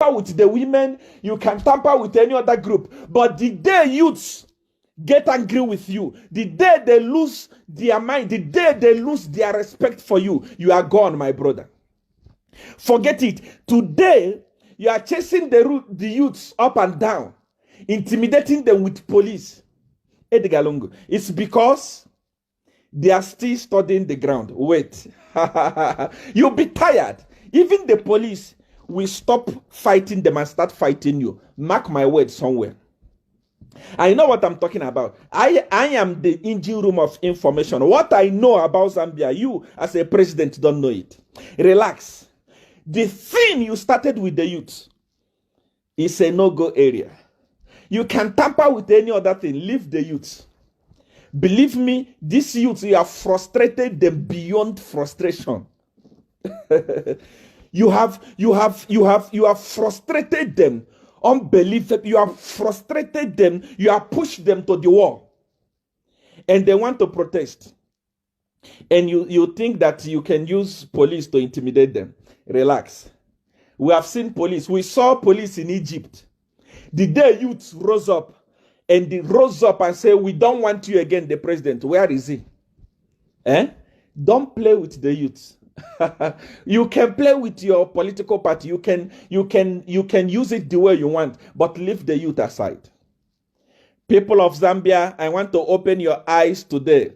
with the women, you can tamper with any other group. But the day youths get angry with you, the day they lose their mind, the day they lose their respect for you, you are gone, my brother. Forget it. Today, you are chasing the youths up and down, intimidating them with police. Edgar Lungu. It's because they are still studying the ground. Wait. You'll be tired. Even the police will stop fighting them and start fighting you. Mark my words somewhere. I know what I'm talking about. I am the engine room of information. What I know about Zambia, you as a president don't know it. Relax. The thing you started with the youth is a no-go area. You can tamper with any other thing. Leave the youth. Believe me, these youths, you have frustrated them beyond frustration. you have frustrated them. Unbelievable. You have frustrated them. You have pushed them to the wall. And they want to protest. And you think that you can use police to intimidate them. Relax. We have seen police. We saw police in Egypt. The day youth rose up and they rose up and say, we don't want you again, the president. Where is he? Don't play with the youth. You can play with your political party. You can use it the way you want, but leave the youth aside. People of Zambia, I want to open your eyes today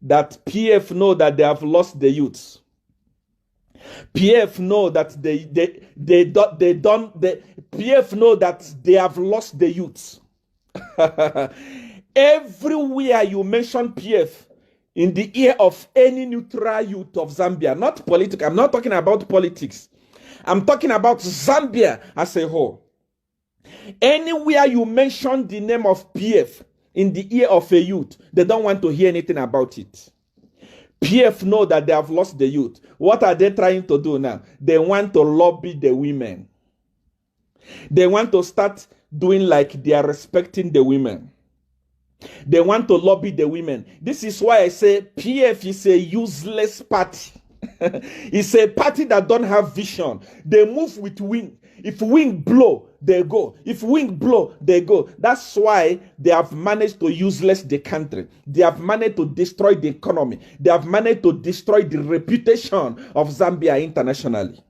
that PF know that they have lost the youths. PF know that PF know that they have lost the youths. Everywhere you mention PF in the ear of any neutral youth of Zambia, not political. I'm not talking about politics. I'm talking about Zambia as a whole. Anywhere you mention the name of PF in the ear of a youth, they don't want to hear anything about it. PF know that they have lost the youth. What are they trying to do now? They want to lobby the women. They want to start doing like they are respecting the women. They want to lobby the women. This is why I say PF is a useless party. It's a party that don't have vision. They move with wind. If wind blow, they go. If wind blow, they go. That's why they have managed to useless the country. They have managed to destroy the economy. They have managed to destroy the reputation of Zambia internationally.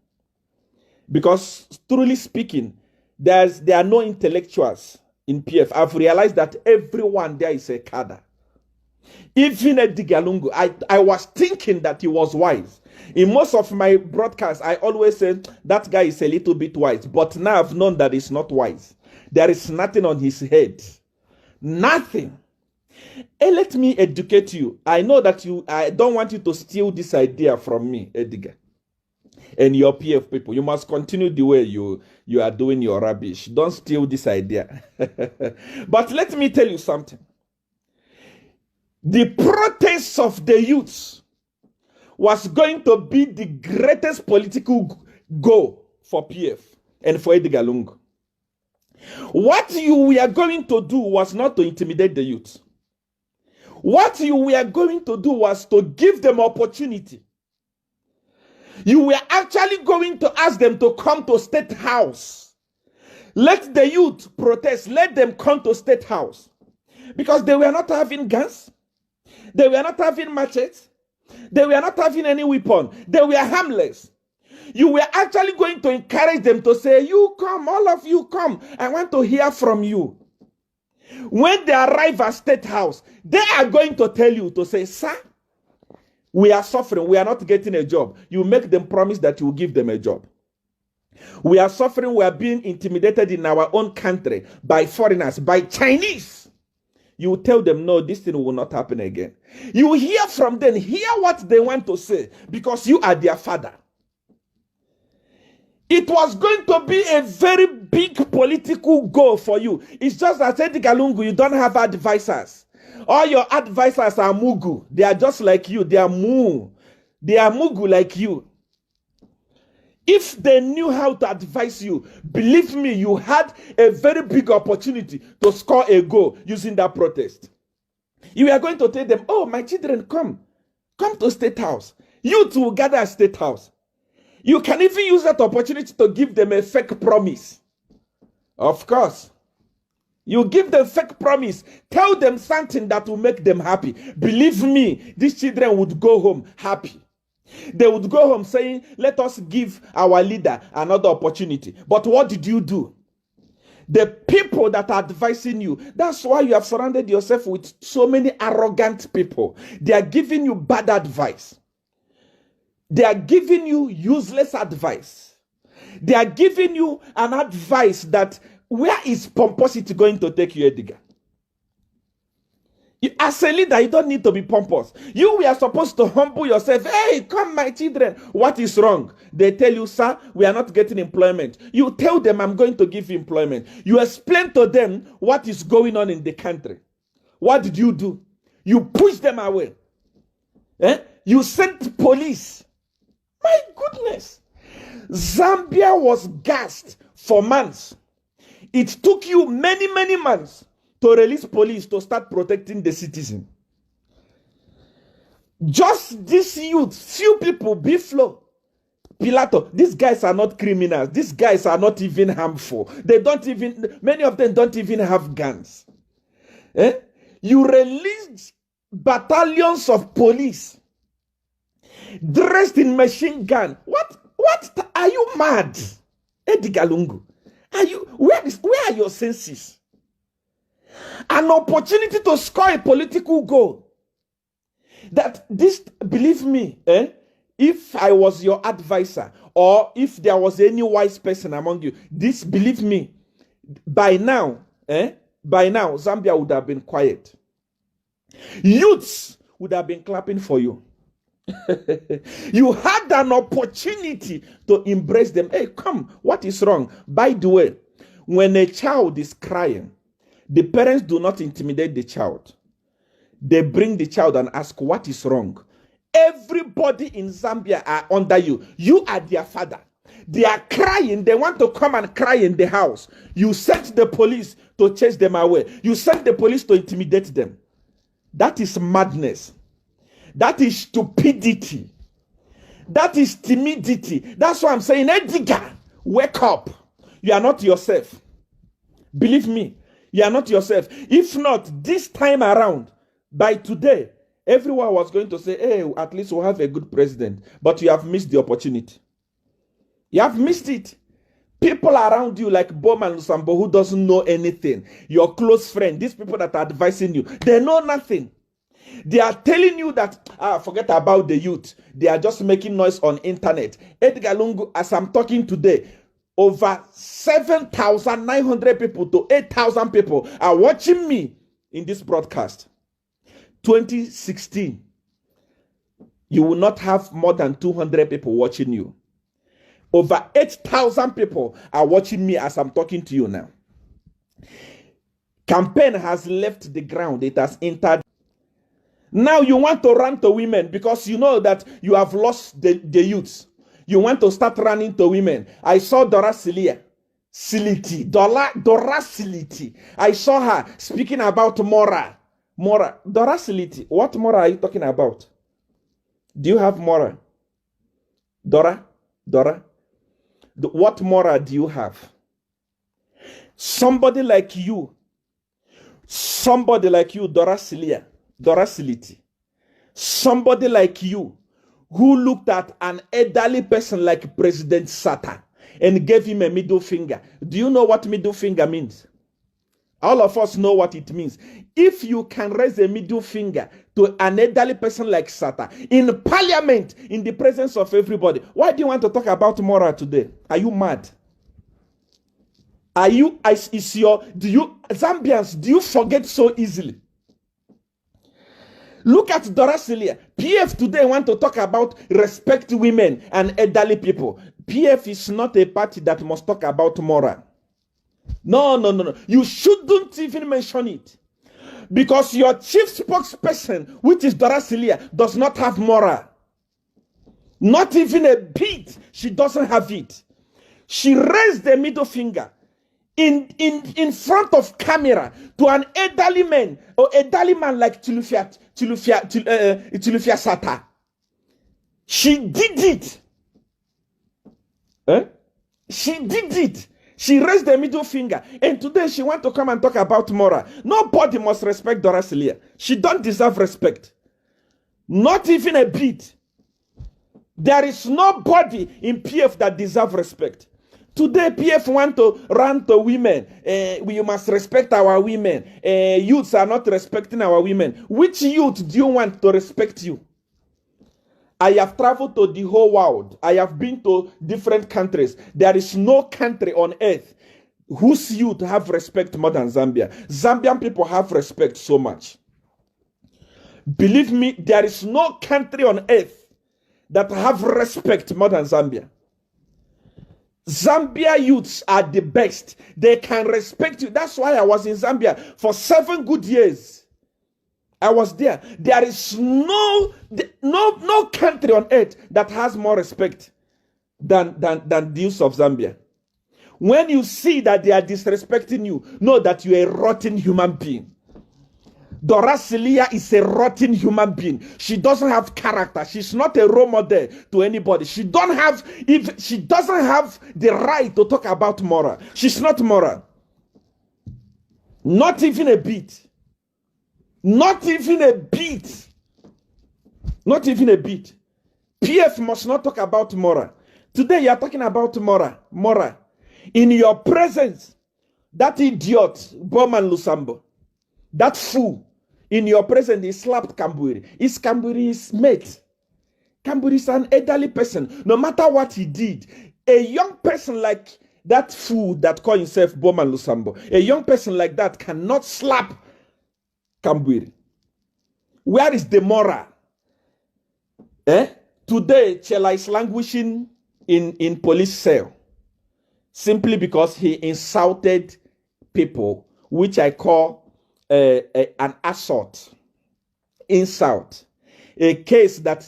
Because truly speaking, there are no intellectuals in PF. I've realized that everyone there is a cadre. Even Edgar Lungu, I was thinking that he was wise. In most of my broadcasts, I always say that guy is a little bit wise. But now I've known that he's not wise. There is nothing on his head. Nothing. And let me educate you. I know that I don't want you to steal this idea from me, Edgar. And your PF people, you must continue the way you are doing your rubbish. Don't steal this idea. But let me tell you something. The protest of the youths was going to be the greatest political goal for PF and for Edgar Lungu. What you were going to do was not to intimidate the youth. What you were going to do was to give them opportunity. You were actually going to ask them to come to State House. Let the youth protest. Let them come to State House. Because they were not having guns. They were not having machetes. They were not having any weapon. They were harmless. You were actually going to encourage them to say, you come, all of you come. I want to hear from you. When they arrive at State House, they are going to tell you to say, sir, we are suffering. We are not getting a job. You make them promise that you will give them a job. We are suffering. We are being intimidated in our own country by foreigners, by Chinese. You tell them, no, this thing will not happen again. You hear from them, hear what they want to say, because you are their father. It was going to be a very big political goal for you. It's just that Edgar Lungu, you don't have advisors. All your advisors are Mugu. They are just like you. They are Mu. They are Mugu like you. If they knew how to advise you, believe me, you had a very big opportunity to score a goal using that protest. You are going to tell them, oh, my children, come to State House. You two will gather at State House. You can even use that opportunity to give them a fake promise. Of course. You give them fake promise. Tell them something that will make them happy. Believe me, these children would go home happy. They would go home saying, let us give our leader another opportunity. But what did you do? The people that are advising you, that's why you have surrounded yourself with so many arrogant people. They are giving you bad advice. They are giving you useless advice. They are giving you an advice that, where is pomposity going to take you, Edgar? As a leader, you don't need to be pompous. You were supposed to humble yourself. Hey, come, my children. What is wrong? They tell you, sir, we are not getting employment. You tell them, I'm going to give you employment. You explain to them what is going on in the country. What did you do? You push them away. You sent police. My goodness. Zambia was gassed for months. It took you many, many months to release police to start protecting the citizen. Just this youth, few people, Biflo, Pilato, these guys are not criminals. These guys are not even harmful. Many of them don't even have guns. You released battalions of police dressed in machine gun. What are you mad? Edgar Lungu, where are your senses? An opportunity to score a political goal. That this, believe me, if I was your advisor, or if there was any wise person among you, this, believe me, by now, Zambia would have been quiet. Youths would have been clapping for you. You had an opportunity to embrace them. Hey, come, what is wrong? By the way, when a child is crying, the parents do not intimidate the child. They bring the child and ask, what is wrong? Everybody in Zambia are under you. You are their father. They are crying. They want to come and cry in the house. You sent the police to chase them away. You sent the police to intimidate them. That is madness. That is stupidity. That is timidity. That's why I'm saying, Edgar, wake up. You are not yourself. Believe me, you are not yourself. If not, this time around, by today, everyone was going to say, hey, at least we'll have a good president. But you have missed the opportunity. You have missed it. People around you like Bowman Lusambo who doesn't know anything. Your close friend, these people that are advising you, they know nothing. They are telling you that, forget about the youth. They are just making noise on internet. Edgar Lungu, as I'm talking today, over 7,900 people to 8,000 people are watching me in this broadcast. 2016, you will not have more than 200 people watching you. Over 8,000 people are watching me as I'm talking to you now. Campaign has left the ground. It has entered. Now you want to run to women because you know that you have lost the youths. You want to start running to women. I saw Dora Siliti. I saw her speaking about moral. Dora Siliti. What moral are you talking about? Do you have moral? Dora? What moral do you have? Somebody like you, Dora Siliti. Somebody like you who looked at an elderly person like President Sata and gave him a middle finger. Do you know what middle finger means? All of us know what it means. If you can raise a middle finger to an elderly person like Sata in parliament, in the presence of everybody, why do you want to talk about moral today? Are you mad? Zambians, do you forget so easily? Look at Dora Siliti. PF today want to talk about respect women and elderly people. PF is not a party that must talk about moral. No. You shouldn't even mention it. Because your chief spokesperson, which is Dora Siliti, does not have moral. Not even a bit. She doesn't have it. She raised the middle finger in front of camera to an elderly man or elderly man like Tilufia Sata. She did it. Eh? She did it. She raised the middle finger. And today she wants to come and talk about Mora. Nobody must respect Dorasilia. She don't deserve respect. Not even a bit. There is nobody in PF that deserves respect. Today, PF want to run to women. We must respect our women. Youths are not respecting our women. Which youth do you want to respect you? I have traveled to the whole world. I have been to different countries. There is no country on earth whose youth have respect more than Zambia. Zambian people have respect so much. Believe me, there is no country on earth that have respect more than Zambia. Zambia youths are the best. They can respect you. That's why I was in Zambia for 7 good years. I was there. There is no country on earth that has more respect than the youths of Zambia. When you see that they are disrespecting you, know that you are a rotten human being. Dorasilia is a rotten human being. She doesn't have character. She's not a role model to anybody. She doesn't have the right to talk about moral. She's not moral. Not even a bit. Not even a bit. Not even a bit. PF must not talk about moral. Today you are talking about moral. Moral. In your presence, that idiot, Bowman Lusambo, that fool, in your presence, he slapped Kamburi. Is Kamburi's mate? Kamburi is an elderly person. No matter what he did, a young person like that fool that called himself Bowman Lusambo, a young person like that cannot slap Kamburi. Where is the moral? Today, Chela is languishing in police cell simply because he insulted people, which I call an assault, insult, a case that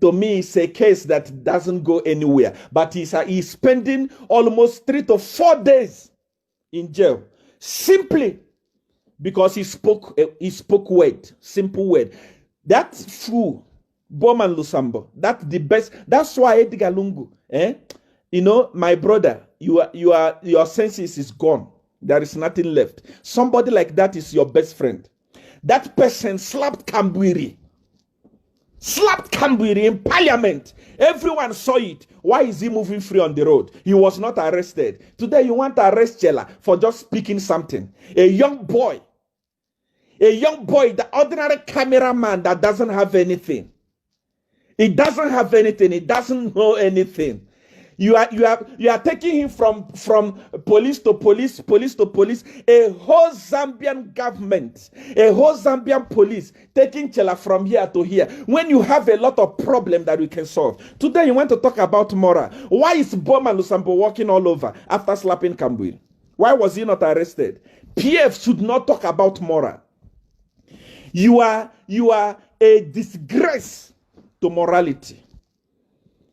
to me is a case that doesn't go anywhere. But he's spending almost 3 to 4 days in jail simply because he spoke word, simple word. That fool, Bowman Lusambo, that's the best. That's why Edgar Lungu, you know, my brother, your senses is gone. There is nothing left. Somebody like that is your best friend. That person slapped Kamburi. Slapped Kamburi in parliament. Everyone saw it. Why is he moving free on the road? He was not arrested. Today you want to arrest Chela for just speaking something. A young boy, the ordinary cameraman that doesn't have anything. He doesn't have anything. He doesn't know anything. You are taking him from police to police, police to police. A whole Zambian government, a whole Zambian police taking Chela from here to here. When you have a lot of problems that we can solve. Today you want to talk about Mora. Why is Bowman Lusambo walking all over after slapping Kambui? Why was he not arrested? PF should not talk about Mora. You are a disgrace to morality.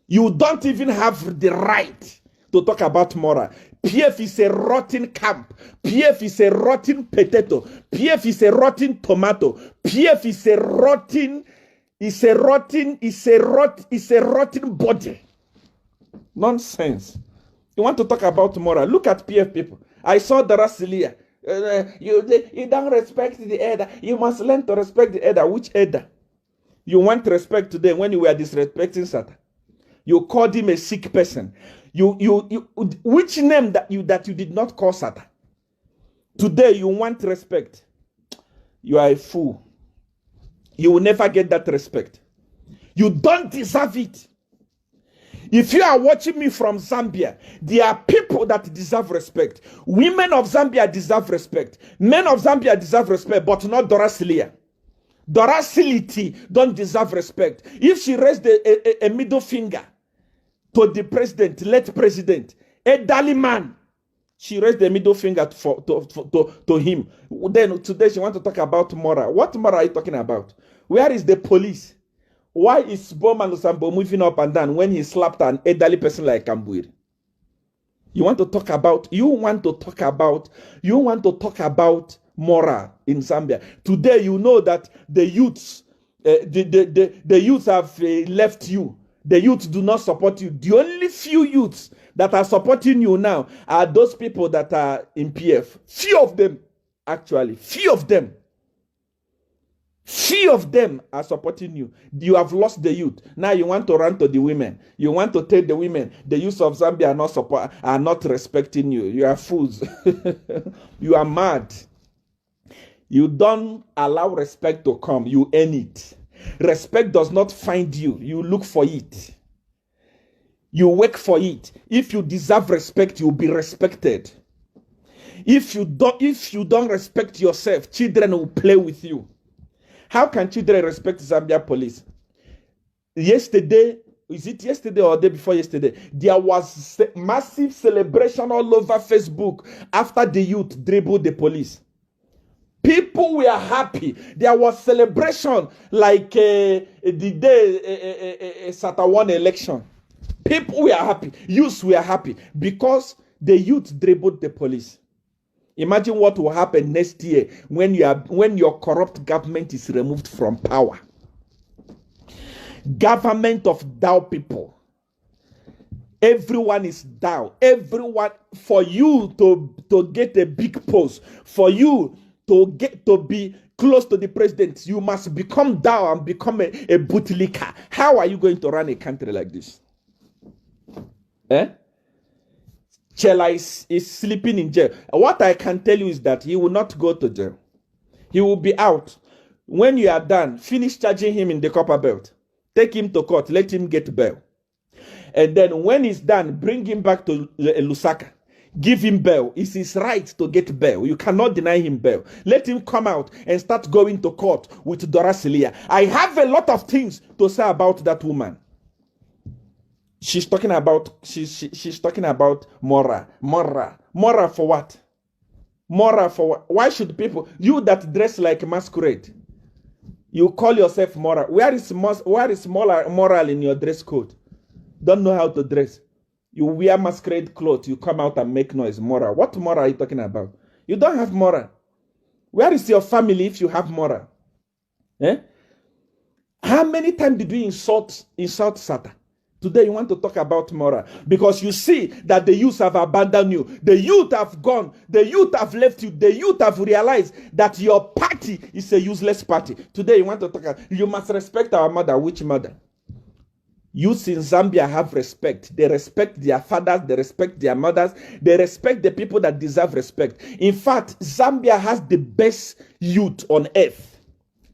You don't even have the right to talk about moral. PF is a rotten camp. PF is a rotten potato. PF is a rotten tomato. PF is a rotten body. Nonsense. You want to talk about moral? Look at PF people. I saw Dorasilia. You don't respect the elder. You must learn to respect the elder. Which elder? You want respect today when you were disrespecting Satan? You called him a sick person. Which name that you did not call Satan? Today you want respect. You are a fool. You will never get that respect. You don't deserve it. If you are watching me from Zambia, there are people that deserve respect. Women of Zambia deserve respect. Men of Zambia deserve respect, but not Dorasilia. Dorasility don't deserve respect. If she raised a middle finger to the president, late president, a elderly man, she raised the middle finger to him. Then today she wants to talk about moral. What moral are you talking about? Where is the police? Why is Bowman Lusambo moving up and down when he slapped an elderly person like Kambui? You want to talk about moral in Zambia. Today you know that the youths, the youths have left you. The youth do not support you. The only few youths that are supporting you now are those people that are in PF. Few of them, actually. Few of them. Few of them are supporting you. You have lost the youth. Now you want to run to the women. You want to tell the women the youth of Zambia are not respecting you. You are fools. You are mad. You don't allow respect to come. You earn it. Respect does not find you. You look for it. You work for it. If you deserve respect, you'll be respected. If you don't respect yourself, children will play with you. How can children respect Zambia police? Yesterday, is it yesterday or the day before yesterday? There was massive celebration all over Facebook after the youth dribbled the police. People were happy. There was celebration like the day Sata won election. People were happy. Youths were happy because the youth dribbled the police. Imagine what will happen next year when your corrupt government is removed from power. Government of Dao people. Everyone is down. Everyone, for you to get a big post, for you to be close to the president, you must become Dao and become a bootlicker. How are you going to run a country like this? Chela is sleeping in jail. What I can tell you is that he will not go to jail. He will be out. When you are done, finish charging him in the copper belt. Take him to court. Let him get bail. And then when he's done, bring him back to Lusaka. Give him bail. It's his right to get bail. You cannot deny him bail. Let him come out and start going to court with Dora Celia. I have a lot of things to say about that woman. She's talking about Mora for what? Mora for what? Why should people, you that dress like masquerade, you call yourself Mora? Where is moral in your dress code? Don't know how to dress. You wear masquerade clothes, you come out and make noise. Mora. What Mora are you talking about? You don't have Mora. Where is your family if you have Mora? How many times did we insult Sata? Today you want to talk about Mora because you see that the youth have abandoned you. The youth have gone. The youth have left you. The youth have realized that your party is a useless party. Today you want to talk. You must respect our mother. Which mother? Youths in Zambia have respect. They respect their fathers. They respect their mothers. They respect the people that deserve respect. In fact, Zambia has the best youth on earth.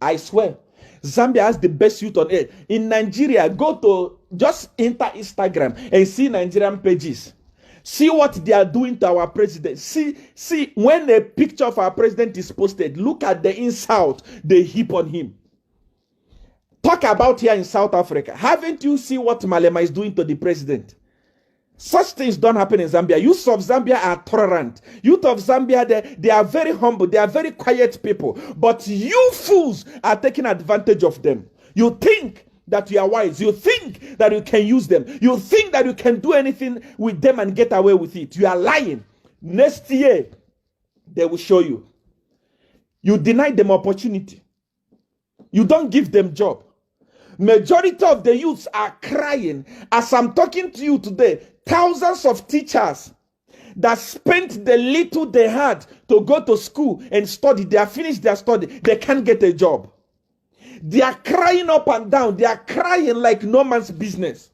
I swear. Zambia has the best youth on earth. In Nigeria, just enter Instagram and see Nigerian pages. See what they are doing to our president. See when a picture of our president is posted, look at the insult they heap on him. Talk about here in South Africa. Haven't you seen what Malema is doing to the president? Such things don't happen in Zambia. Youth of Zambia are tolerant. Youth of Zambia, they are very humble. They are very quiet people. But you fools are taking advantage of them. You think that you are wise. You think that you can use them. You think that you can do anything with them and get away with it. You are lying. Next year, they will show you. You deny them opportunity. You don't give them job. Majority of the youths are crying. As I'm talking to you today, thousands of teachers that spent the little they had to go to school and study, they have finished their study, they can't get a job. They are crying up and down. They are crying like no man's business.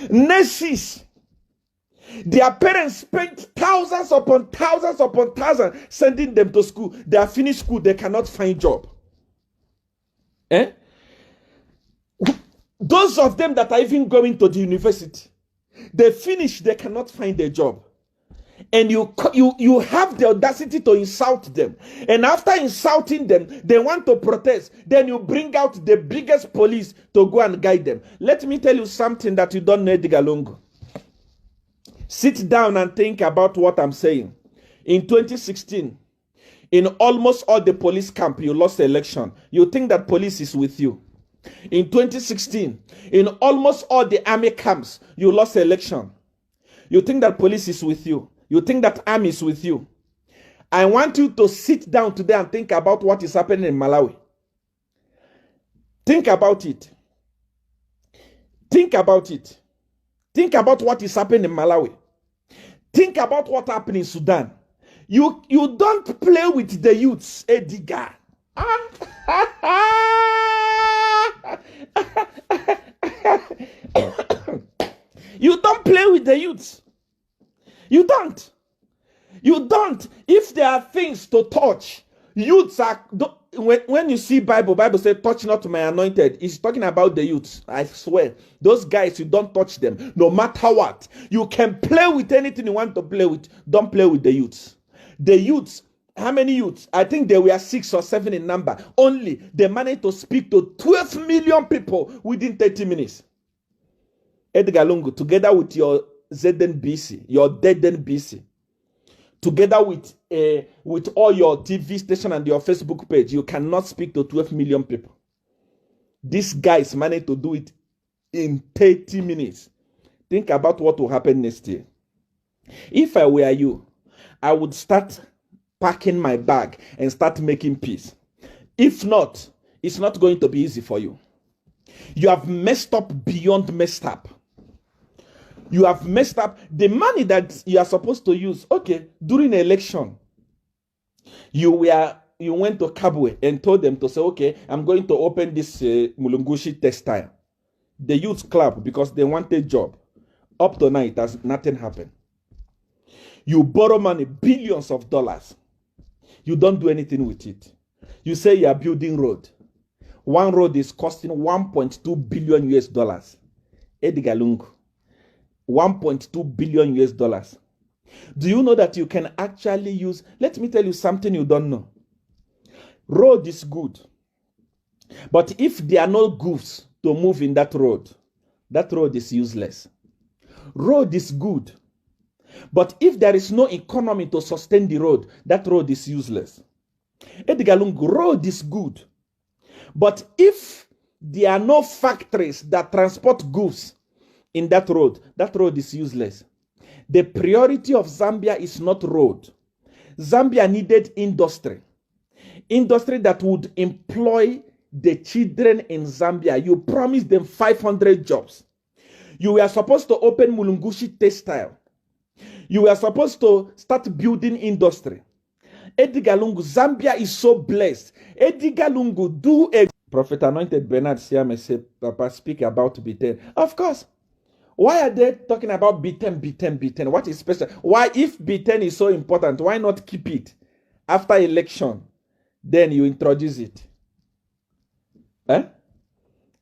Nurses, their parents spent thousands upon thousands sending them to school. They have finished school, they cannot find job. Those of them that are even going to the university, they finish, they cannot find a job. And you have the audacity to insult them. And after insulting them, they want to protest. Then you bring out the biggest police to go and guide them. Let me tell you something that you don't know, Edgar Lungu. Sit down and think about what I'm saying. In 2016, in almost all the police camp, you lost the election. You think that police is with you. In 2016, in almost all the army camps, you lost the election. You think that police is with you. You think that army is with you. I want you to sit down today and think about what is happening in Malawi. Think about it. Think about it. Think about what is happening in Malawi. Think about what happened in Sudan. You don't play with the youths, Edgar. You don't play with the youths. You don't. You don't. If there are things to touch, youths are. When you see Bible says, touch not my anointed. It's talking about the youths. I swear. Those guys, you don't touch them. No matter what. You can play with anything you want to play with. Don't play with the youths. The youths, how many youths? I think there were 6 or 7 in number. Only they managed to speak to 12 million people within 30 minutes. Edgar Lungu, together with your ZNBC, your DNBC, together with all your TV station and your Facebook page, you cannot speak to 12 million people. These guys managed to do it in 30 minutes. Think about what will happen next year. If I were you, I would start packing my bag and start making peace. If not, it's not going to be easy for you. You have messed up beyond messed up. You have messed up the money that you are supposed to use. Okay, during the election, you went to Kabwe and told them to say, okay, I'm going to open this Mulungushi textile. The youth club, because they want a job. Up to now, nothing happened. You borrow money, billions of dollars. You don't do anything with it. You say you are building road. One road is costing 1.2 billion US dollars. Edgar Lungu. 1.2 billion US dollars. Do you know that you can actually use, let me tell you something you don't know. Road is good. But if there are no goods to move in that road is useless. Road is good. But if there is no economy to sustain the road, that road is useless. Edgar Lungu, road is good. But if there are no factories that transport goods in that road is useless. The priority of Zambia is not road. Zambia needed industry. Industry that would employ the children in Zambia. You promised them 500 jobs. You were supposed to open Mulungushi textile. You were supposed to start building industry. Edgar Lungu, Zambia is so blessed. Edgar Lungu, do a... Prophet Anointed Bernard Siame said, Papa, speak about B10. Of course. Why are they talking about B10? What is special? Why, if B10 is so important, why not keep it after election? Then you introduce it. Eh?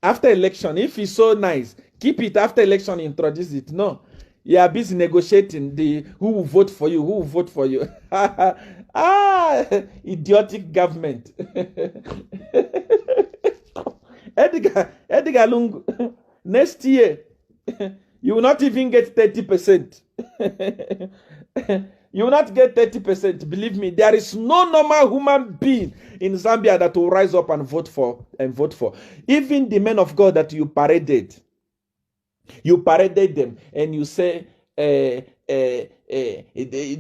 After election, if it's so nice, keep it after election, introduce it. No. You are busy negotiating who will vote for you. Idiotic government. Edgar Lungu, next year, you will not even get 30%. You will not get 30%. Believe me, there is no normal human being in Zambia that will rise up and vote for. Even the men of God that you paraded them, and you say,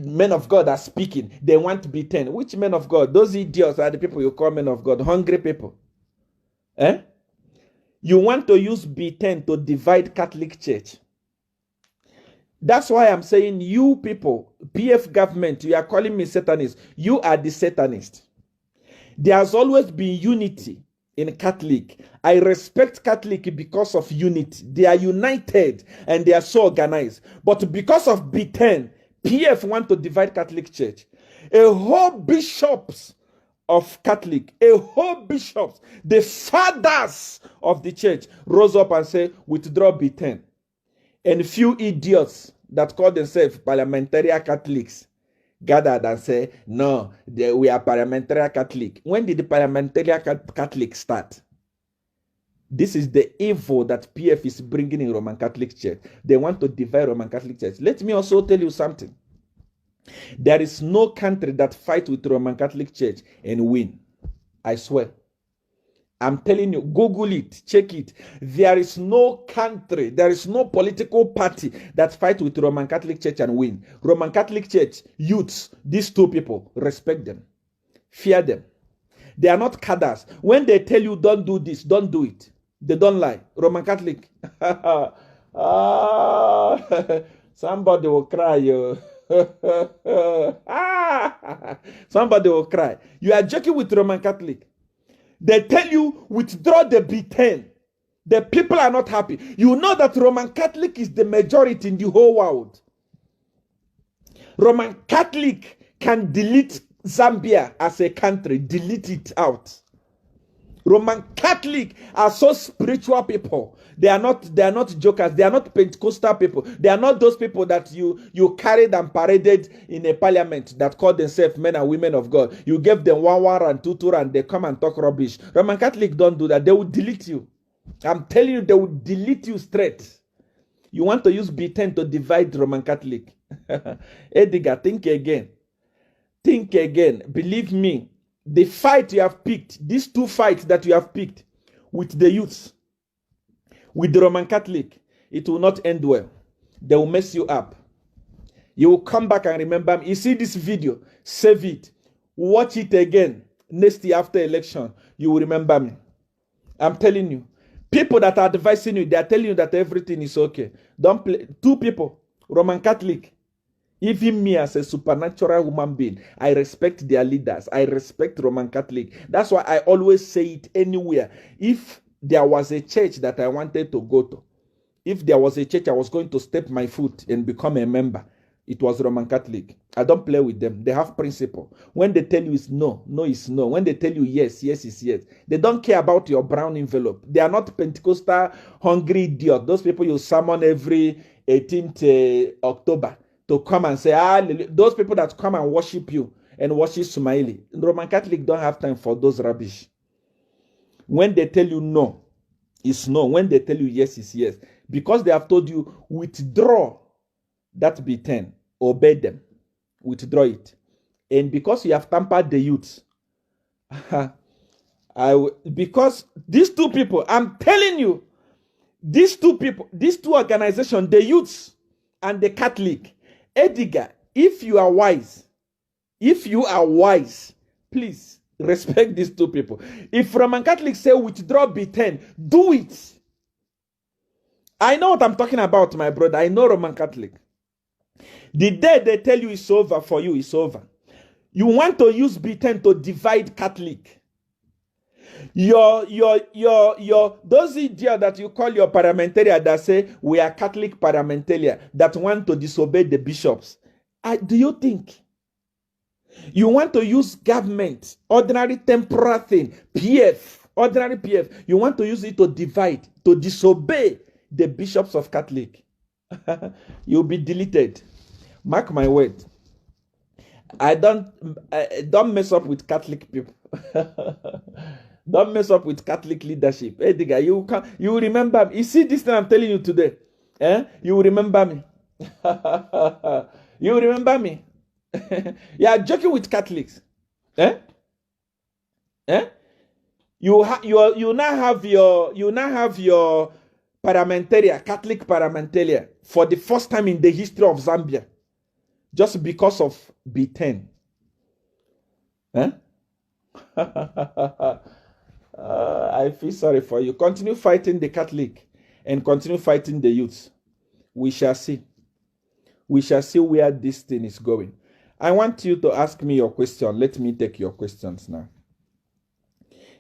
men of God are speaking. They want to be 10. Which men of God? Those idiots are the people you call men of God. Hungry people. Eh? You want to use B10 to divide Catholic Church. That's why I'm saying you people, PF government, you are calling me Satanist. You are the Satanist. There has always been unity in Catholic. I respect Catholic because of unity. They are united and they are so organized. But because of B10, PF want to divide Catholic Church. A whole bishops of Catholic, the fathers of the church rose up and said, withdraw B10. And few idiots that call themselves parliamentary Catholics gathered and say, no, we are parliamentary Catholic. When did the parliamentary Catholic start? This is the evil that PF is bringing in Roman Catholic Church. They want to divide Roman Catholic Church. Let me also tell you something. There is no country that fights with Roman Catholic Church and win. I swear. I'm telling you, Google it, check it. There is no country, there is no political party that fights with Roman Catholic Church and win. Roman Catholic Church, youths, these two people, respect them. Fear them. They are not cadres. When they tell you don't do this, don't do it. They don't lie. Roman Catholic. Ah, somebody will cry. You. Somebody will cry. You are joking with Roman Catholic. They tell you withdraw the B10. The people are not happy. You know that Roman Catholic is the majority in the whole world. Roman Catholic can delete Zambia as a country, delete it out. Roman Catholic are so spiritual people. They are not jokers. They are not Pentecostal people. They are not those people that you carried and paraded in a parliament that called themselves men and women of God. You gave them 1 and 2 and they come and talk rubbish. Roman Catholic don't do that. They will delete you. I'm telling you, they will delete you straight. You want to use B10 to divide Roman Catholic. Edgar, think again. Think again. Believe me. The fight you have picked, these two fights that you have picked with the youths, with the Roman Catholic, it will not end well. They will mess you up. You will come back and remember me. You see this video, save it, watch it again. Next year after election, you will remember me. I'm telling you. People that are advising you, they are telling you that everything is okay. Don't play. Two people, Roman Catholic. Even me as a supernatural human being, I respect their leaders. I respect Roman Catholic. That's why I always say it anywhere. If there was a church that I wanted to go to, if there was a church I was going to step my foot and become a member, it was Roman Catholic. I don't play with them. They have principle. When they tell you it's no, no is no. When they tell you yes, yes is yes. They don't care about your brown envelope. They are not Pentecostal hungry idiot. Those people you summon every 18th October. To come and say, those people that come and worship you and worship Sumaili. Roman Catholic don't have time for those rubbish. When they tell you no, it's no. When they tell you yes, it's yes. Because they have told you, withdraw that B10. Obey them. Withdraw it. And because you have tampered the youth, because these two people, I'm telling you, these two people, these two organizations, the youths and the Catholic, Edgar, if you are wise, please respect these two people. If Roman Catholics say withdraw B10, do it. I know what I'm talking about, my brother. I know Roman Catholic. The day they tell you it's over for you, it's over. You want to use B10 to divide Catholic. Those idiots that you call your parliamentarian that say we are Catholic parliamentarian that want to disobey the bishops. Do you think you want to use government, ordinary temporal thing, PF, ordinary PF, you want to use it to divide, to disobey the bishops of Catholic? You'll be deleted. Mark my word. Don't mess up with Catholic people. Don't mess up with Catholic leadership. Hey, the guy, you remember me. You see this thing I'm telling you today? You remember me. You remember me. You are joking with Catholics. You now have your parliamentarian, Catholic parliamentarian, for the first time in the history of Zambia, just because of B10. I feel sorry for you. Continue fighting the Catholic and continue fighting the youths. We shall see. We shall see where this thing is going. I want you to ask me your question. Let me take your questions now.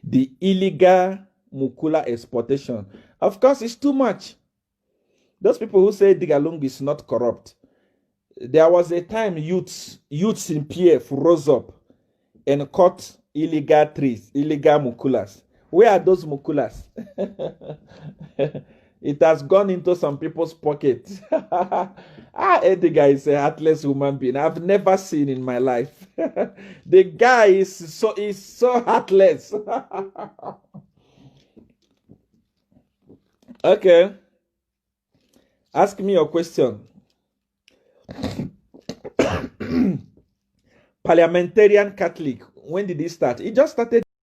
The illegal Mukula exportation. Of course, it's too much. Those people who say Digalung is not corrupt. There was a time youths in PF rose up and caught illegal trees, illegal Mukulas. Where are those Mukulas? It has gone into some people's pockets. Edgar is a heartless human being I've never seen in my life. The guy is so heartless. Okay. Ask me your question. Parliamentarian Catholic. When did it start? It just started